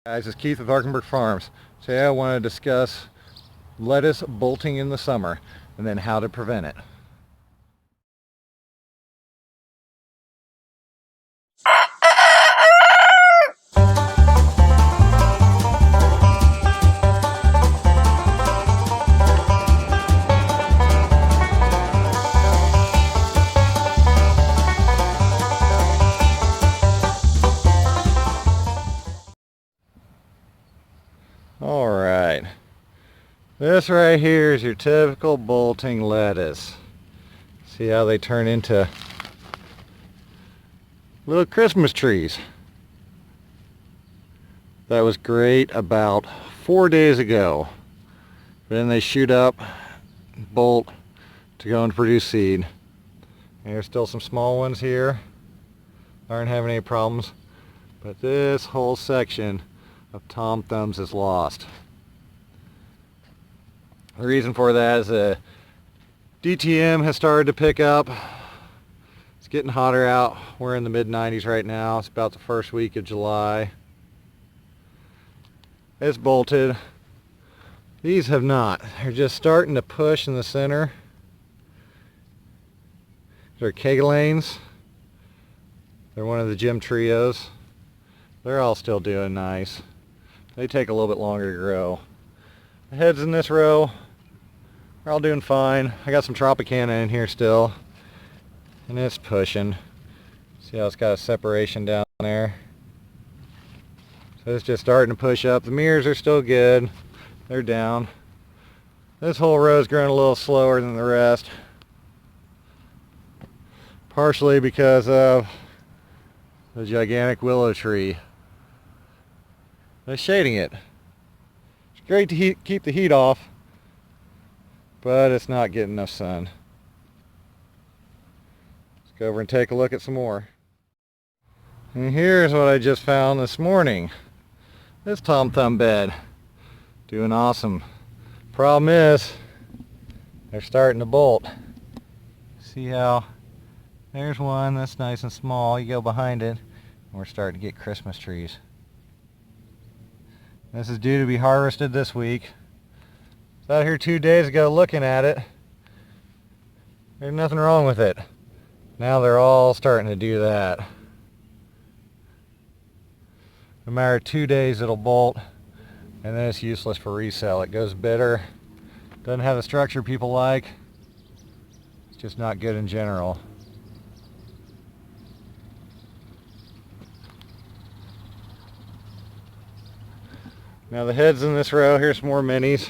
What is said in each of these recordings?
Guys, it's Keith with Arkenberg Farms. Today I want to discuss lettuce bolting in the summer and then how to prevent it. Alright, this right here is your typical bolting lettuce. See how they turn into little Christmas trees. That was great about 4 days ago. Then they shoot up, bolt to go and produce seed. And there's still some small ones here. Aren't having any problems. But this whole section of Tom Thumbs is lost. The reason for that is the DTM has started to pick up. It's getting hotter out. We're in the mid-90s right now. It's about the first week of July. It's bolted. These have not. They're just starting to push in the center. They're Kegelanes. They're one of the gym trios. They're all still doing nice. They take a little bit longer to grow. The heads in this row are all doing fine. I got some Tropicana in here still, and it's pushing. See how it's got a separation down there? So it's just starting to push up. The mirrors are still good. They're down. This whole row is growing a little slower than the rest. Partially because of the gigantic willow tree. They're shading it. It's great to keep the heat off, but it's not getting enough sun. Let's go over and take a look at some more. And here's what I just found this morning. This Tom Thumb bed. Doing awesome. Problem is, they're starting to bolt. See how there's one that's nice and small. You go behind it, and we're starting to get Christmas trees. This is due to be harvested this week. I was out here 2 days ago looking at it. There's nothing wrong with it. Now they're all starting to do that. No matter 2 days it'll bolt, and then it's useless for resale. It goes bitter. Doesn't have the structure people like. It's just not good in general. Now the heads in this row, here's some more minis.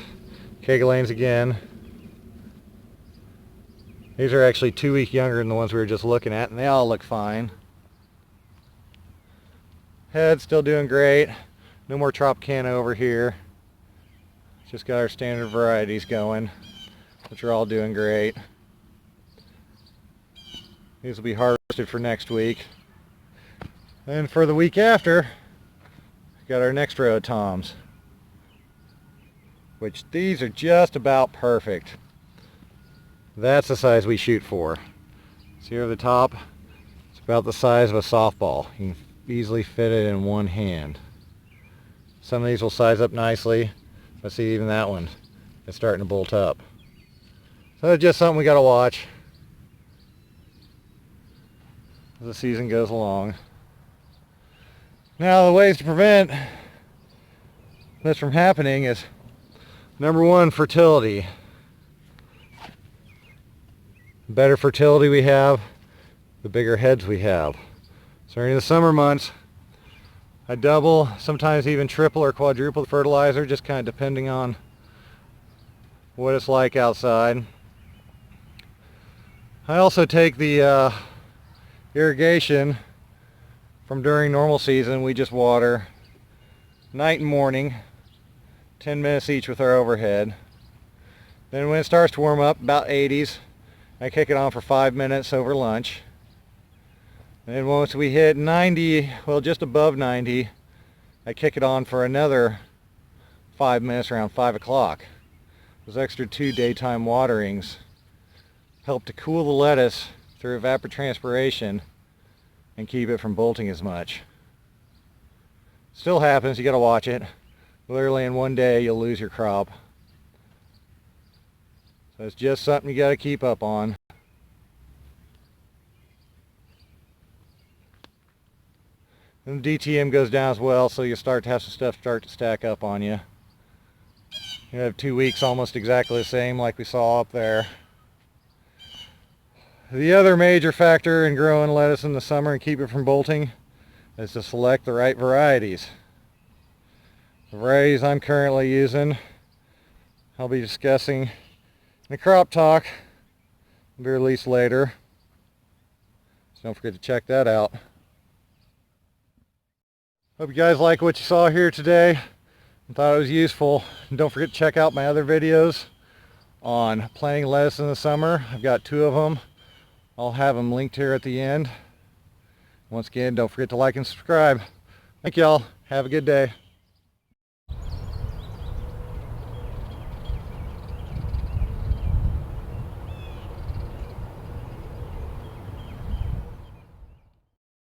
Kegelanes again. These are actually 2 weeks younger than the ones we were just looking at, and they all look fine. Head still doing great. No more Tropicana over here. Just got our standard varieties going, which are all doing great. These will be harvested for next week. And for the week after, we got our next row of Toms, which these are just about perfect. That's the size we shoot for. See over the top, it's about the size of a softball. You can easily fit it in one hand. Some of these will size up nicely, but see, even that one is starting to bolt up. So it's just something we got to watch as the season goes along. Now the ways to prevent this from happening is, number one, fertility. The better fertility we have, the bigger heads we have. So during the summer months, I double, sometimes even triple or quadruple the fertilizer, just kind of depending on what it's like outside. I also take the irrigation from during normal season. We just water night and morning, 10 minutes each with our overhead. Then when it starts to warm up, about 80s, I kick it on for 5 minutes over lunch. And then once we hit 90, well, just above 90, I kick it on for another 5 minutes around 5 o'clock. Those extra 2 daytime waterings help to cool the lettuce through evapotranspiration and keep it from bolting as much. Still happens, you gotta watch it. Literally in one day you'll lose your crop. So it's just something you gotta keep up on. And the DTM goes down as well, so you start to have some stuff start to stack up on you. You have 2 weeks almost exactly the same like we saw up there. The other major factor in growing lettuce in the summer and keep it from bolting is to select the right varieties. The varieties I'm currently using, I'll be discussing in the crop talk. Will be released later. So don't forget to check that out. Hope you guys like what you saw here today and thought it was useful. And don't forget to check out my other videos on planting lettuce in the summer. I've got 2 of them. I'll have them linked here at the end. Once again, don't forget to like and subscribe. Thank y'all. Have a good day.